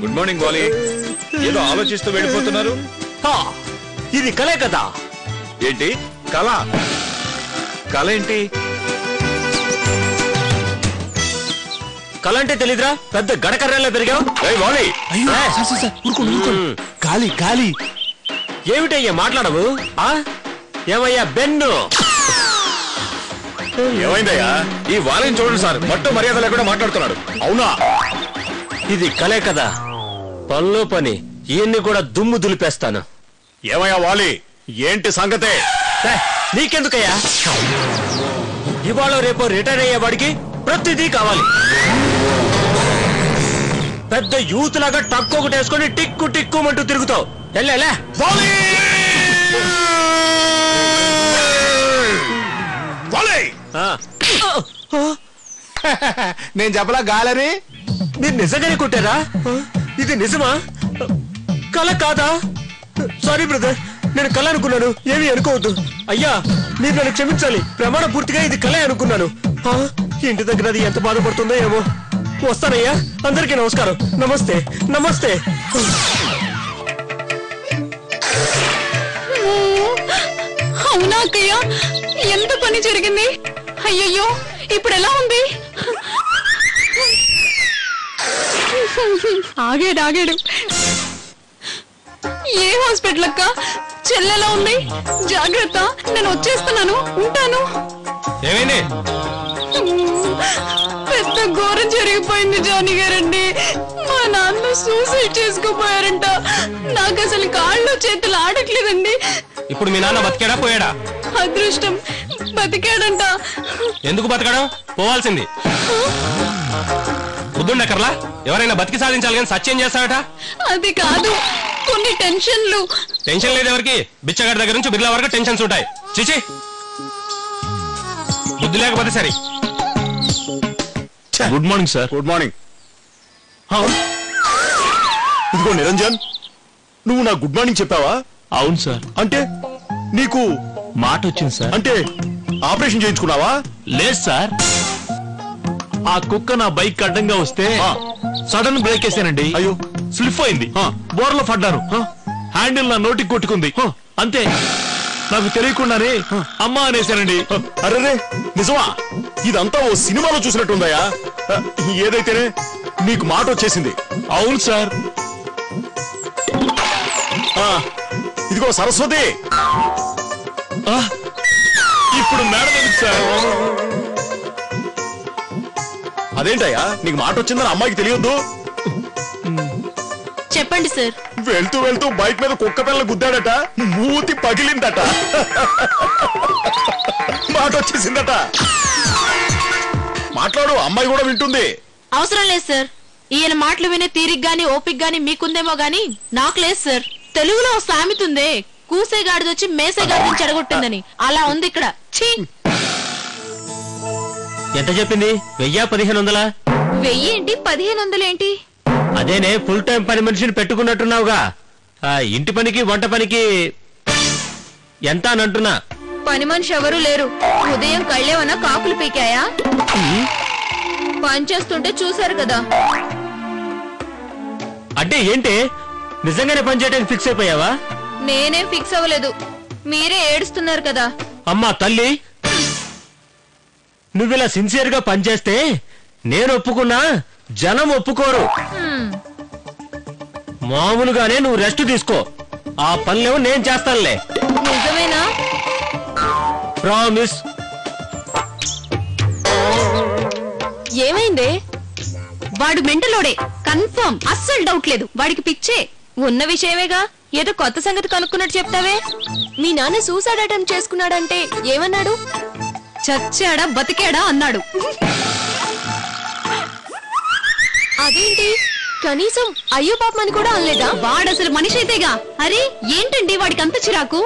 Good morning వాలీ. ఏదో ఆలోచిస్తూ వెళ్ళిపోతున్నారు. ఇది కలే కదా? ఏంటి కళ? కళ ఏంటి? కళ అంటే తెలీదురా? పెద్ద గడకర్రలో పెరిగావు. వాలీ గాలి గాలి ఏమిటయ్యా మాట్లాడవు? ఏమయ్యా బెన్ను? ఏమైందయ్యా? ఈ వాలిని చూడండి సార్, మట్టు మర్యాద లేకుండా మాట్లాడుతున్నాడు. అవునా? ఇది కలే కదా? పనిలో పని ఈయన్ని కూడా దుమ్ము దులిపేస్తాను. ఏమయ్యా వాలి, ఏంటి సంగతే? నీకెందుకయ్యా? ఇవాళ రేపో రిటైర్ అయ్యేవాడికి ప్రతిదీ కావాలి. పెద్ద యూత్ లాగా టక్కు ఒకటి వేసుకొని టిక్కు టిక్కుమంటూ తిరుగుతావు. వెళ్ళా నేను చెప్పలా గాలని? మీరు నిజంగానే కొట్టారా? ఇది నిజమా? కళ కాదా? సారీ బ్రదర్, నేను కళ అనుకున్నాను, ఏమీ అనుకోవద్దు. అయ్యా మీరు నన్ను క్షమించాలి, ప్రమాణ పూర్తిగా ఇది కళ అనుకున్నాను. ఇంటి దగ్గర అది ఎంత బాధపడుతుందో ఏమో. వస్తానయ్యా, అందరికీ నమస్కారం. నమస్తే నమస్తే. అవునా అక్కయ్య, ఎంత పని జరిగింది. అయ్యయ్యో, ఇప్పుడు ఎలా ఉంది? ఆగాడు. ఏ హాస్పిటల్ అక్క? చెల్లెలా ఉంది? జాగ్రత్త, నేను వచ్చేస్తున్నాను, ఉంటాను. ఏమైంది? పెద్ద ఘోరం జరిగిపోయింది జానీ గారండి. మా నాన్న సూసైడ్ చేసుకోపోయారంట. నాకు అసలు కాళ్ళు చేతులు ఆడట్లేదండి. ఇప్పుడు మీ నాన్న బతికాడా పోయాడా? అదృష్టం, బతికాడంట. ఎందుకు బతకడం? పోవాల్సింది. బుద్ధుండకర్లా? ఎవరైనా బతికి సాధించాలి కానీ సత్యం చేస్తాడట. అది కాదు, కొన్ని టెన్షన్లు. టెన్షన్ లేదు ఎవరికి? బిచ్చగాడి దగ్గర నుంచి బిర్లా వరకు టెన్షన్స్ ఉంటాయి. చిచి, బుద్ధి లేకపోతే సరే. Good morning sir. Good morning. ఇదిగో నిరంజన్, నువ్వు నా గుడ్ మార్నింగ్ చెప్పావా? అవును సార్. అంటే నీకు మాట వచ్చింది సార్. అంటే ఆపరేషన్ చేయించుకున్నావా? లేదు సార్, ఆ కుక్క నా బైక్ అడ్డంగా వస్తే సడన్ బ్రేక్ వేసానండి. అయ్యో, స్లిప్ అయింది, బోర్లో పడ్డాను. హ్యాండిల్ నా నోటికి కొట్టుకుంది, అంతే. నాకు తెలియకుండానే అమ్మా అనేసానండి. అరే నిజమా? ఇదంతా ఓ సినిమాలో చూసినట్టుందయ్యా. ఏదైతేనే నీకు మాట వచ్చేసింది. అవును సార్. ఇదిగో సరస్వతి, ఇప్పుడు మేడం ఎందుకు సార్? అదేంటయ్యా, నీకు మాట వచ్చిందని అమ్మాయికి తెలియొద్దు? చెప్పండి సార్. వెళ్తూ వెళ్తూ బైక్ మీద కుక్క పిల్ల గుద్దాడట, మూతి పగిలిందట, మాట వచ్చేసిందట. మాట్లాడు, అమ్మాయి కూడా వింటుంది. అవసరం లేదు సార్, ఈయన మాటలు వినే తీరిక్ గాని ఓపిక్ గాని మీకుందేమో గాని నాకు లేదు సార్. తెలుగులో సామెత ఉందే, కూసేగాడిదొచ్చి మేసేగాడిని చెడగొట్టిందని, అలా ఉంది ఇక్కడ. ఎంత చెప్పింది? 1000-1500? 1000 ఏంటి, 1500 ఏంటి? అదేనే, ఫుల్ టైం పని మనిషిని పెట్టుకున్నట్టున్నావుగా. ఇంటి పనికి వంట పనికి ఎంత అని అంటున్నా. పని మనిషి ఎవరు లేరు. ఉదయం కళ్ళేమన్నా కాకులు పీకాయా? పని చేస్తుంటే చూశారు కదా. అంటే ఏంటి, నిజంగానే పని చేయడానికి ఫిక్స్ అయిపోయావా? నేనేం ఫిక్స్ అవ్వలేదు, మీరే ఏడుస్తున్నారు కదా. అమ్మా తల్లి, నువ్విలా సిన్సియర్ గా పనిచేస్తే నేను ఒప్పుకున్నా, జనం ఒప్పుకోరు. మామూలుగానే నువ్వు రెస్ట్ తీసుకో, ఆ పనులేమో నేను చేస్తానులే. నిజమేనా? ప్రామిస్. ఏమైందే? వాడు మెంటలోడే, కన్ఫర్మ్, అస్సలు డౌట్ లేదు. వాడికి పిచ్చే. ఉన్న విషయమేగా, ఏదో కొత్త సంగతి కనుక్కున్నట్టు చెప్తావే. మీ నాన్న సూసైడ్ అటెంప్ట్ చేసుకున్నాడంటే ఏమన్నాడు? చచ్చాడా బతికాడా అన్నాడు. అదేంటి, కనీసం అయ్యో పాపమని కూడా అనలేదా? వాడసలు మనిషి అయితేగా. అరే ఏంటండి వాడికి అంత చిరాకు?